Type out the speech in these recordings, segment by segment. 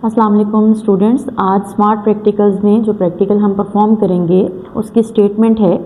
अस्सलाम वालेकुम स्टूडेंट्स। आज स्मार्ट प्रैक्टिकल्स में जो प्रैक्टिकल हम परफॉर्म करेंगे उसकी स्टेटमेंट है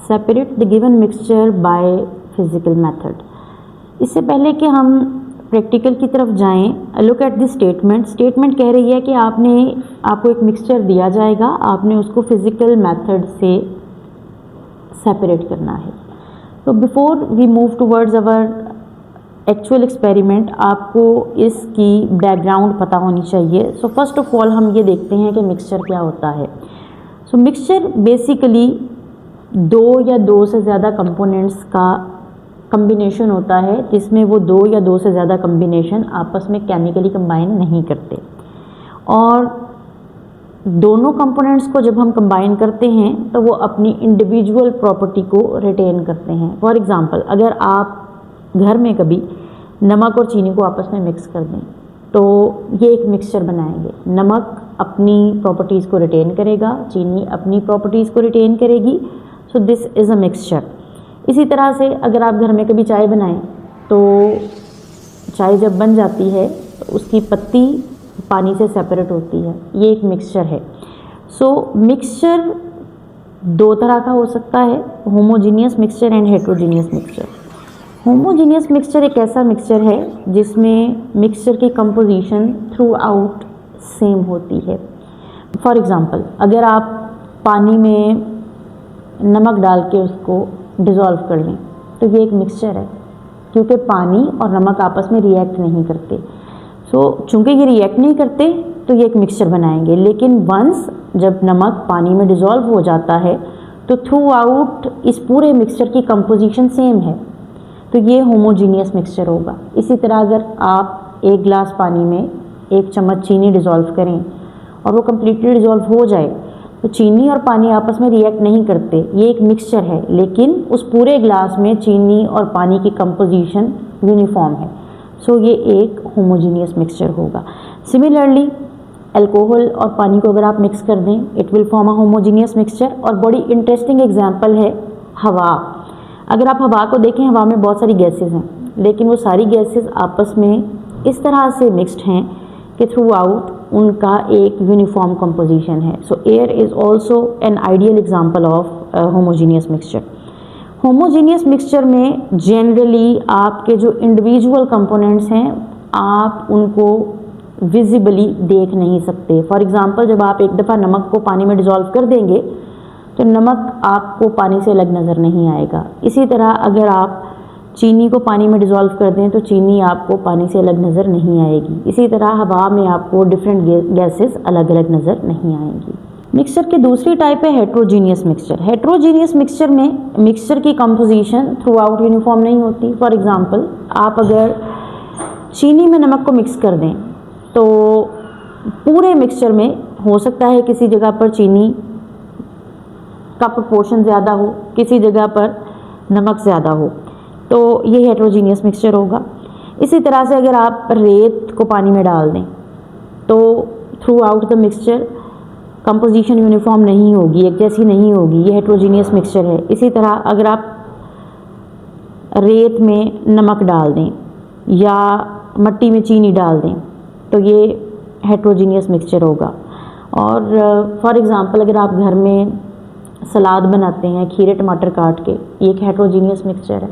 separate the given mixture by physical method. इससे पहले कि हम प्रैक्टिकल की तरफ जाएं, look at the statement. Statement कह रही है कि आपको एक मिक्सचर दिया जाएगा, आपने उसको फिजिकल मेथड से सेपरेट करना है। तो before we move towards our actual experiment, आपको इसकी बैकग्राउंड पता होनी चाहिए। सो फर्स्ट ऑफ ऑल हम ये देखते हैं कि मिक्सचर क्या होता है। सो मिक्सचर बेसिकली दो या दो से ज़्यादा कंपोनेंट्स का कम्बिनेशन होता है, जिसमें वो दो या दो से ज़्यादा कम्बिनेशन आपस में केमिकली कंबाइन नहीं करते, और दोनों कंपोनेंट्स को जब हम कंबाइन करते हैं तो वो अपनी इंडिविजुअल प्रॉपर्टी को रिटेन करते हैं। फॉर एग्ज़ाम्पल, अगर आप घर में कभी नमक और चीनी को आपस में मिक्स कर दें तो ये एक मिक्सचर बनाएंगे। नमक अपनी प्रॉपर्टीज़ को रिटेन करेगा, चीनी अपनी प्रॉपर्टीज़ को रिटेन करेगी। सो दिस इज़ अ मिक्सचर। इसी तरह से अगर आप घर में कभी चाय बनाएं तो चाय जब बन जाती है तो उसकी पत्ती पानी से सेपरेट होती है, ये एक मिक्सचर है। सो मिक्सचर दो तरह का हो सकता है, homogeneous mixture and heterogeneous mixture. Homogeneous mixture एक ऐसा मिक्सचर है जिसमें मिक्सचर की कंपोजिशन थ्रू आउट सेम होती है। फॉर एग्ज़ाम्पल, अगर आप पानी में नमक डाल के उसको डिज़ोल्व कर लें तो ये एक मिक्सचर है, क्योंकि पानी और नमक आपस में रिएक्ट नहीं करते। चूँकि ये रिएक्ट नहीं करते तो ये एक मिक्सचर बनाएंगे। लेकिन वंस जब नमक पानी में डिज़ोल्व हो जाता है तो थ्रू आउट इस पूरे मिक्सचर की कंपोजिशन सेम है, तो ये होमोजीनियस मिक्सचर होगा। इसी तरह अगर आप एक गिलास पानी में एक चम्मच चीनी डिज़ोल्व करें और वो कम्प्लीटली डिज़ोल्व हो जाए तो चीनी और पानी आपस में रिएक्ट नहीं करते, ये एक मिक्सचर है। लेकिन उस पूरे गिलास में चीनी और पानी की कंपोजिशन यूनिफॉर्म है, सो ये एक होमोजीनियस मिक्सचर होगा। सिमिलरली अल्कोहल और पानी को अगर आप मिक्स कर दें it will form a homogeneous mixture. और बड़ी इंटरेस्टिंग एग्जांपल है हवा। अगर आप हवा को देखें, हवा में बहुत सारी गैसेस हैं, लेकिन वो सारी गैसेस आपस में इस तरह से मिक्स्ड हैं कि थ्रू आउट उनका एक यूनिफॉर्म कंपोजिशन है। सो air is also an ideal example of homogeneous mixture. Homogeneous mixture में जनरली आपके जो इंडिविजुअल कंपोनेंट्स हैं आप उनको विजिबली देख नहीं सकते। फॉर एग्ज़ाम्पल, जब आप एक दफ़ा नमक को पानी में डिज़ोल्व कर देंगे तो नमक आपको पानी से अलग नज़र नहीं आएगा। इसी तरह अगर आप चीनी को पानी में डिज़ोल्व कर दें तो चीनी आपको पानी से अलग नज़र नहीं आएगी। इसी तरह हवा में आपको डिफरेंट गैसेस अलग अलग नज़र नहीं आएंगी। मिक्सचर की दूसरी टाइप है हेट्रोजीनियस मिक्सचर। हेट्रोजीनियस मिक्सचर में मिक्सचर की कंपोजिशन थ्रू आउट यूनिफॉर्म नहीं होती। फॉर एग्ज़ाम्पल, आप अगर चीनी में नमक को मिक्स कर दें तो पूरे मिक्सचर में हो सकता है किसी जगह पर चीनी का प्रोपोर्शन ज़्यादा हो, किसी जगह पर नमक ज़्यादा हो, तो ये हेट्रोजीनियस मिक्सचर होगा। इसी तरह से अगर आप रेत को पानी में डाल दें तो through out the mixture composition uniform नहीं होगी, एक जैसी नहीं होगी, ये हेट्रोजीनियस मिक्सचर है। इसी तरह अगर आप रेत में नमक डाल दें या मिट्टी में चीनी डाल दें तो ये हेट्रोजीनियस मिक्सचर होगा। और फॉर एग्ज़ाम्पल, अगर आप घर में सलाद बनाते हैं खीरे टमाटर काट के, ये एक हेट्रोजीनियस मिक्सचर है।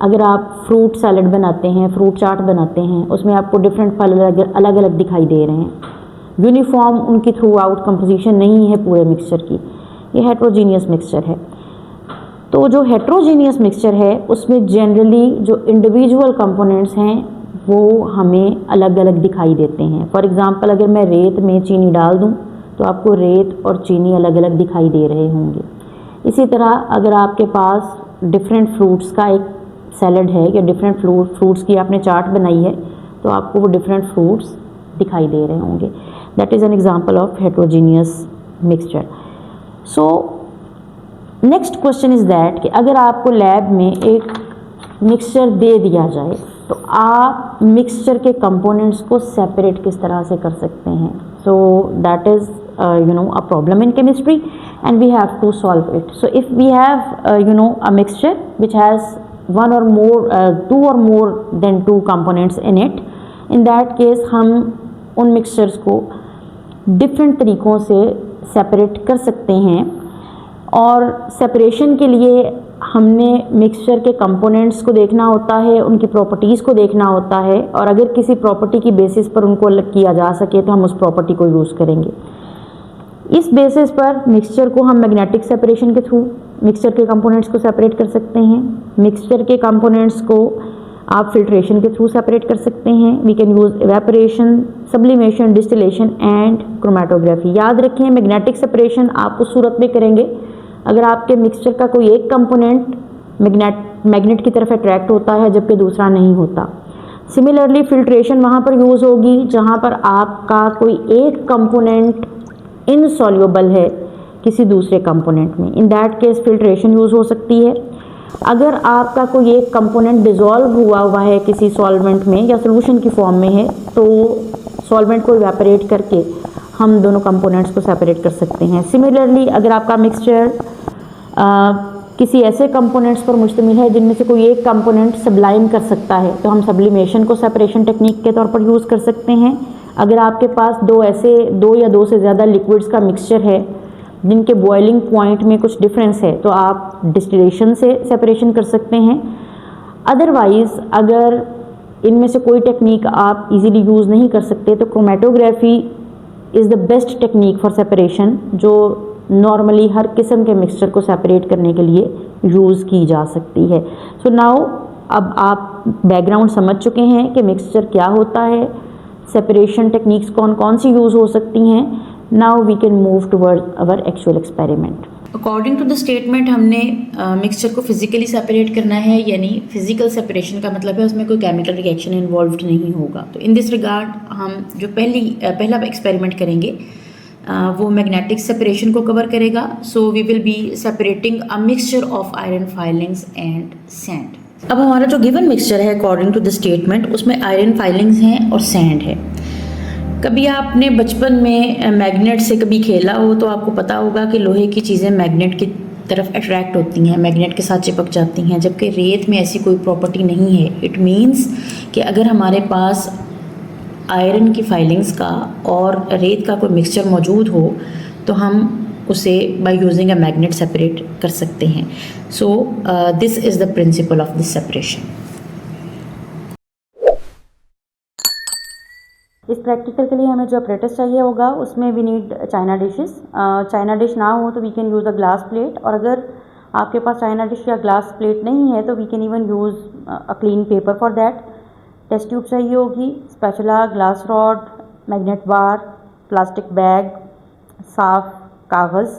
अगर आप फ्रूट सैलड बनाते हैं, फ्रूट चाट बनाते हैं, उसमें आपको डिफरेंट फल अलग अलग दिखाई दे रहे हैं, यूनिफॉर्म उनकी थ्रू आउट कंपोजिशन नहीं है पूरे मिक्सचर की, ये हेट्रोजीनियस मिक्सचर है। तो जो हेट्रोजीनियस मिक्सचर है उसमें जनरली जो इंडिविजुअल कंपोनेंट्स हैं वो हमें अलग अलग दिखाई देते हैं। फॉर एग्ज़ाम्पल, अगर मैं रेत में चीनी डाल दूँ तो आपको रेत और चीनी अलग अलग दिखाई दे रहे होंगे। इसी तरह अगर आपके पास डिफरेंट फ्रूट्स का एक सैलड है या डिफरेंट फ्रूट्स की आपने चाट बनाई है तो आपको वो डिफरेंट फ्रूट्स दिखाई दे रहे होंगे। That is an example of heterogeneous mixture. So next question is that कि अगर आपको लैब में एक मिक्सचर दे दिया जाए तो आप मिक्सचर के कंपोनेंट्स को सेपरेट किस तरह से कर सकते हैं। So that is a problem in chemistry and we have to solve it. So if we have a mixture which has one or more two or more than two components in it, in that case हम उन mixtures को different तरीक़ों से separate कर सकते हैं। और separation के लिए हमने मिक्सचर के कंपोनेंट्स को देखना होता है, उनकी प्रॉपर्टीज़ को देखना होता है, और अगर किसी प्रॉपर्टी की बेसिस पर उनको अलग किया जा सके तो हम उस प्रॉपर्टी को यूज़ करेंगे। इस बेसिस पर मिक्सचर को हम मैग्नेटिक सेपरेशन के थ्रू मिक्सचर के कंपोनेंट्स को सेपरेट कर सकते हैं। मिक्सचर के कंपोनेंट्स को आप फिल्ट्रेशन के थ्रू सेपरेट कर सकते हैं। We can use evaporation, sublimation, distillation and chromatography. याद रखें, मैग्नेटिक सेपरेशन आप उस सूरत में करेंगे अगर आपके मिक्सचर का कोई एक कंपोनेंट मैग्नेट की तरफ अट्रैक्ट होता है जबकि दूसरा नहीं होता। सिमिलरली फिल्ट्रेशन वहाँ पर यूज़ होगी जहाँ पर आपका कोई एक कंपोनेंट इनसॉल्युबल है किसी दूसरे कंपोनेंट में। In that case filtration use हो सकती है। अगर आपका कोई एक कंपोनेंट डिज़ोल्व हुआ है किसी सॉल्वेंट में या सोल्यूशन की फॉर्म में है तो सॉल्वेंट को इवेपोरेट करके हम दोनों कंपोनेंट्स को सेपरेट कर सकते हैं। सिमिलरली अगर आपका मिक्सचर किसी ऐसे कंपोनेंट्स पर मुश्तमिल है जिनमें से कोई एक कंपोनेंट सब्लाइम कर सकता है तो हम सब्लिमेशन को सेपरेशन टेक्निक के तौर पर यूज़ कर सकते हैं। अगर आपके पास दो या दो से ज़्यादा लिक्विड्स का मिक्सचर है जिनके बॉइलिंग पॉइंट में कुछ डिफरेंस है तो आप डिस्टिलेशन से सेपरेशन कर सकते हैं। अदरवाइज़ अगर इनमें से कोई टेक्निक आप इजीली यूज़ नहीं कर सकते तो chromatography is the best technique for separation, जो नॉर्मली हर किस्म के मिक्सचर को सेपरेट करने के लिए यूज़ की जा सकती है। सो नाउ अब आप बैकग्राउंड समझ चुके हैं कि मिक्सचर क्या होता है, सेपरेशन टेक्निक्स कौन कौन सी यूज़ हो सकती हैं। Now we can move towards our actual experiment. According to the statement हमने मिक्सचर को फिजिकली सेपरेट करना है, यानी फिजिकल सेपरेशन का मतलब है उसमें कोई केमिकल रिएक्शन इन्वॉल्व नहीं होगा। तो इन दिस रिगार्ड हम जो पहला एक्सपेरिमेंट करेंगे वो मैग्नेटिक सेपरेशन को कवर करेगा। So we will be separating a mixture of iron filings and sand. अब हमारा जो गिवन मिक्सचर है अकॉर्डिंग टू द स्टेटमेंट उसमें आयरन फाइलिंग्स हैं और सैंड है। कभी आपने बचपन में मैग्नेट से कभी खेला हो तो आपको पता होगा कि लोहे की चीज़ें मैग्नेट की तरफ अट्रैक्ट होती हैं, मैग्नेट के साथ चिपक जाती हैं, जबकि रेत में ऐसी कोई प्रॉपर्टी नहीं है। इट मीन्स कि अगर हमारे पास आयरन की फाइलिंग्स का और रेत का कोई मिक्सचर मौजूद हो तो हम उसे by using a magnet separate कर सकते हैं। So this is the principle of this separation. इस प्रैक्टिकल के लिए हमें जो अपरेटस चाहिए होगा उसमें we need china dishes. China dish ना हो तो we can use a glass plate, और अगर आपके पास चाइना डिश या ग्लास प्लेट नहीं है तो we can even use a clean paper for that. Test tube चाहिए होगी, स्पैचुला, ग्लास रॉड, मैग्नेट बार, प्लास्टिक बैग, साफ कागज़।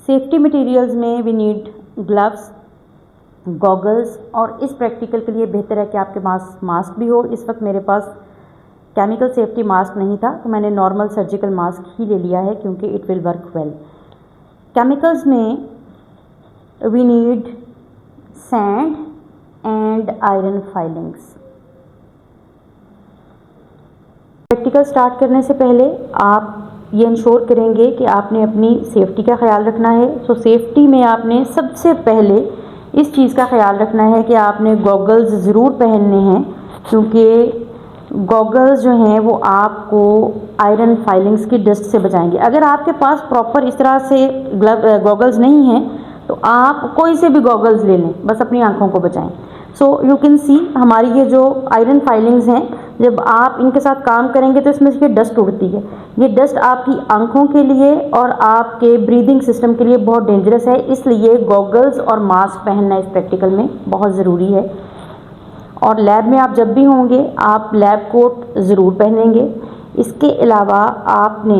सेफ्टी मटेरियल्स में वी नीड ग्लव्स, गॉगल्स, और इस प्रैक्टिकल के लिए बेहतर है कि आपके पास मास्क भी हो। इस वक्त मेरे पास केमिकल सेफ्टी मास्क नहीं था तो मैंने नॉर्मल सर्जिकल मास्क ही ले लिया है क्योंकि it will work well. Chemicals में we need sand and iron filings. Practical start करने से पहले आप ये इंश्योर करेंगे कि आपने अपनी सेफ्टी का ख्याल रखना है। सो सेफ्टी में आपने सबसे पहले इस चीज़ का ख्याल रखना है कि आपने गॉगल्स ज़रूर पहनने हैं, क्योंकि गॉगल्स जो हैं वो आपको आयरन फाइलिंग्स की डस्ट से बचाएंगे। अगर आपके पास प्रॉपर इस तरह से गॉगल्स नहीं हैं तो आप कोई से भी गॉगल्स ले लें, बस अपनी आंखों को बचाएं। सो यू कैन सी हमारी ये जो आयरन फाइलिंग्स हैं, जब आप इनके साथ काम करेंगे तो इसमें से डस्ट उड़ती है। ये डस्ट आपकी आंखों के लिए और आपके ब्रीदिंग सिस्टम के लिए बहुत डेंजरस है, इसलिए गॉगल्स और मास्क पहनना इस प्रैक्टिकल में बहुत ज़रूरी है। और लैब में आप जब भी होंगे आप लैब कोट ज़रूर पहनेंगे। इसके अलावा आपने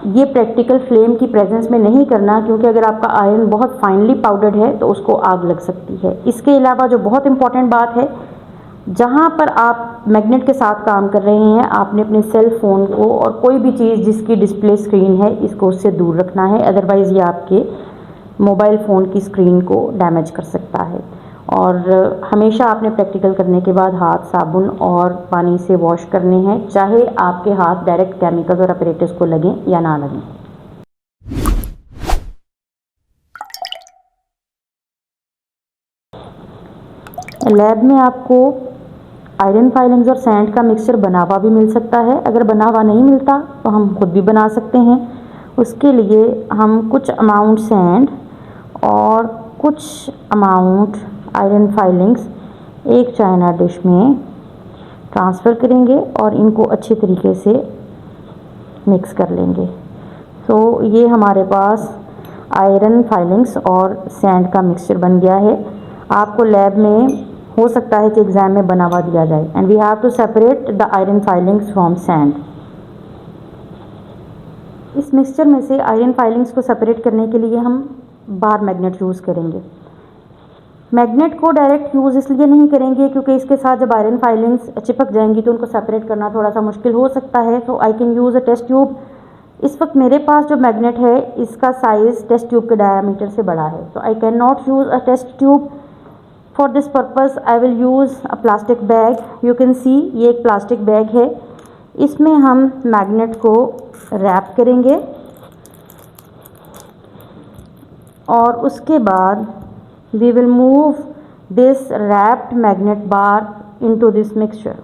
ये प्रैक्टिकल फ्लेम की प्रेजेंस में नहीं करना, क्योंकि अगर आपका आयरन बहुत फाइनली पाउडर्ड है तो उसको आग लग सकती है। इसके अलावा जो बहुत इंपॉर्टेंट बात है, जहाँ पर आप मैग्नेट के साथ काम कर रहे हैं आपने अपने सेल फ़ोन को और कोई भी चीज़ जिसकी डिस्प्ले स्क्रीन है इसको उससे दूर रखना है, अदरवाइज़ ये आपके मोबाइल फ़ोन की स्क्रीन को डैमेज कर सकता है। और हमेशा आपने प्रैक्टिकल करने के बाद हाथ साबुन और पानी से वॉश करने हैं, चाहे आपके हाथ डायरेक्ट केमिकल्स और अपरेटस को लगें या ना लगें। लैब में आपको आयरन फाइलिंग्स और सैंड का मिक्सचर बना हुआ भी मिल सकता है। अगर बना हुआ नहीं मिलता तो हम खुद भी बना सकते हैं। उसके लिए हम कुछ अमाउंट सैंड और कुछ अमाउंट आयरन फाइलिंग्स एक चाइना डिश में ट्रांसफ़र करेंगे और इनको अच्छे तरीके से मिक्स कर लेंगे। तो ये हमारे पास आयरन फाइलिंग्स और सैंड का मिक्सचर बन गया है। आपको लैब में हो सकता है कि एग्ज़ाम में बना हुआ दिया जाए। And we have to separate the iron filings from sand. इस मिक्सचर में से आयरन फाइलिंग्स को सेपरेट करने के लिए हम बार मैग्नेट यूज़ करेंगे। मैग्नेट को डायरेक्ट यूज़ इसलिए नहीं करेंगे क्योंकि इसके साथ जब आयरन फाइलिंग्स चिपक जाएंगी तो उनको सेपरेट करना थोड़ा सा मुश्किल हो सकता है। तो I can use a test tube. इस वक्त मेरे पास जो मैग्नेट है इसका साइज़ टेस्ट ट्यूब के डायामीटर से बड़ा है, तो I can not use a test tube. For this purpose I will use a plastic bag. You can see ये एक प्लास्टिक बैग है। इसमें हम मैग्नेट को रैप करेंगे और उसके बाद we will move this wrapped magnet bar into this mixture.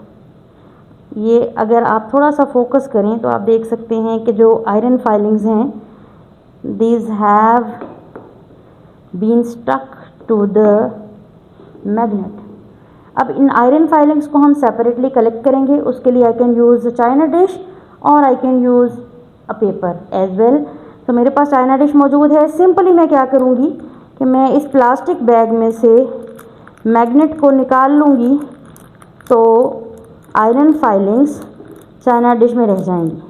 ये अगर आप थोड़ा सा फोकस करें तो आप देख सकते हैं कि जो आयरन फाइलिंग्स हैं these have been stuck to the magnet. अब इन आयरन फाइलिंग्स को हम सेपरेटली कलेक्ट करेंगे। उसके लिए I can use china dish और I can use a paper as well. तो मेरे पास चाइना डिश मौजूद है। सिंपली मैं क्या करूँगी कि मैं इस प्लास्टिक बैग में से मैग्नेट को निकाल लूँगी तो आयरन फाइलिंग्स चाइना डिश में रह जाएंगी।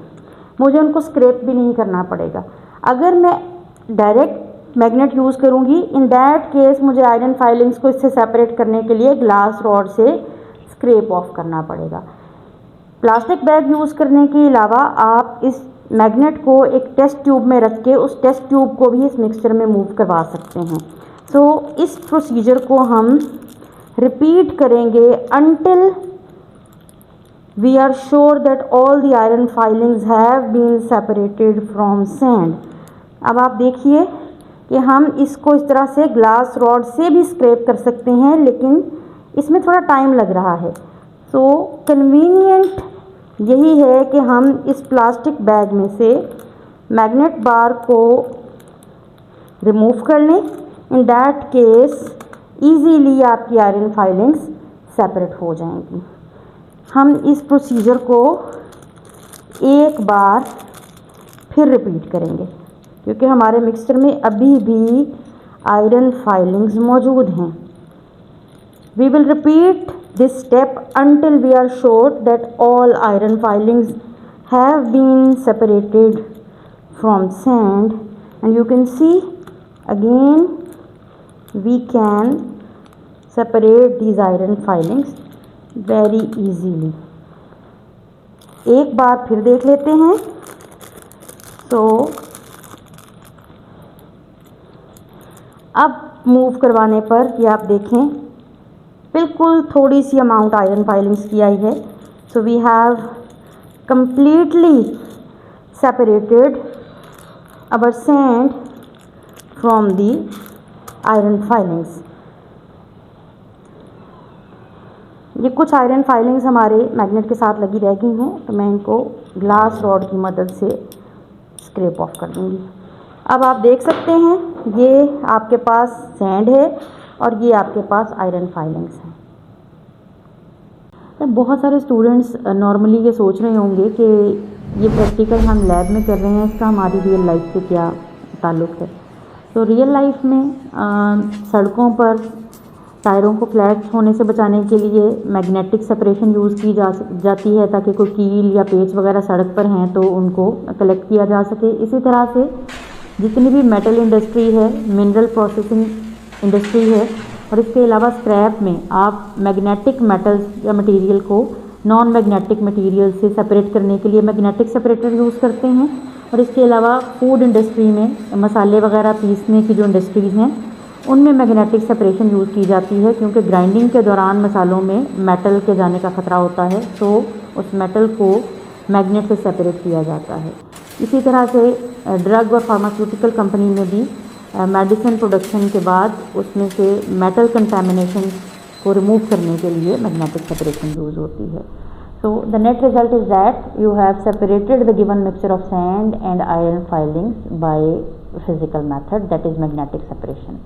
मुझे उनको स्क्रैप भी नहीं करना पड़ेगा। अगर मैं डायरेक्ट मैग्नेट यूज़ करूँगी इन दैट केस मुझे आयरन फाइलिंग्स को इससे सेपरेट करने के लिए ग्लास रॉड से स्क्रैप ऑफ करना पड़ेगा। प्लास्टिक बैग यूज़ करने के अलावा आप इस मैग्नेट को एक टेस्ट ट्यूब में रख के उस टेस्ट ट्यूब को भी इस मिक्सचर में मूव करवा सकते हैं। तो इस प्रोसीजर को हम रिपीट करेंगे until we are sure that all the iron filings have been separated from sand। अब आप देखिए कि हम इसको इस तरह से ग्लास रॉड से भी स्क्रैप कर सकते हैं, लेकिन इसमें थोड़ा टाइम लग रहा है। तो कन्वीनियंट यही है कि हम इस प्लास्टिक बैग में से मैग्नेट बार को रिमूव कर लें। इन दैट केस ईजीली आपकी आयरन फाइलिंग्स सेपरेट हो जाएंगी। हम इस प्रोसीजर को एक बार फिर रिपीट करेंगे क्योंकि हमारे मिक्सचर में अभी भी आयरन फाइलिंग्स मौजूद हैं। We will repeat this step until we are sure that all iron filings have been separated from sand, and you can see again we can separate these iron filings very easily। एक बार फिर देख लेते हैं। तो अब move करवाने पर ये आप देखें बिल्कुल थोड़ी सी अमाउंट आयरन फाइलिंग्स की आई है। So we have completely separated our sand from the iron filings. ये कुछ आयरन फाइलिंग्स हमारे मैग्नेट के साथ लगी रह गई हैं, तो मैं इनको ग्लास रॉड की मदद से स्क्रैप ऑफ कर दूँगी। अब आप देख सकते हैं ये आपके पास सैंड है और ये आपके पास आयरन फाइलिंग्स हैं। तो बहुत सारे स्टूडेंट्स नॉर्मली ये सोच रहे होंगे कि ये प्रैक्टिकल हम लैब में कर रहे हैं, इसका हमारी रियल लाइफ से क्या ताल्लुक़ है। तो रियल लाइफ में सड़कों पर टायरों को फ्लैट होने से बचाने के लिए मैग्नेटिक सेपरेशन यूज़ की जाती है ताकि कोई कील या पेच वगैरह सड़क पर हैं तो उनको कलेक्ट किया जा सके। इसी तरह से जितनी भी मेटल इंडस्ट्री है, मिनरल प्रोसेसिंग इंडस्ट्री है और इसके अलावा स्क्रैप में आप मैग्नेटिक मेटल्स या मटेरियल को नॉन मैग्नेटिक मटेरियल से सेपरेट करने के लिए मैग्नेटिक सेपरेटर यूज़ करते हैं। और इसके अलावा फूड इंडस्ट्री में मसाले वगैरह पीसने की जो इंडस्ट्रीज़ हैं उनमें मैग्नेटिक सेपरेशन यूज़ की जाती है क्योंकि ग्राइंडिंग के दौरान मसालों में मेटल के जाने का ख़तरा होता है, तो उस मेटल को मैग्नेट से सेपरेट किया जाता है। इसी तरह से ड्रग और फार्मास्यूटिकल कंपनी में भी मेडिसिन प्रोडक्शन के बाद उसमें से मेटल कंटामिनेशन को रिमूव करने के लिए मैग्नेटिक सेपरेशन यूज़ होती है. So the net result is that you have separated the given mixture of sand and iron filings by physical method, that is magnetic separation.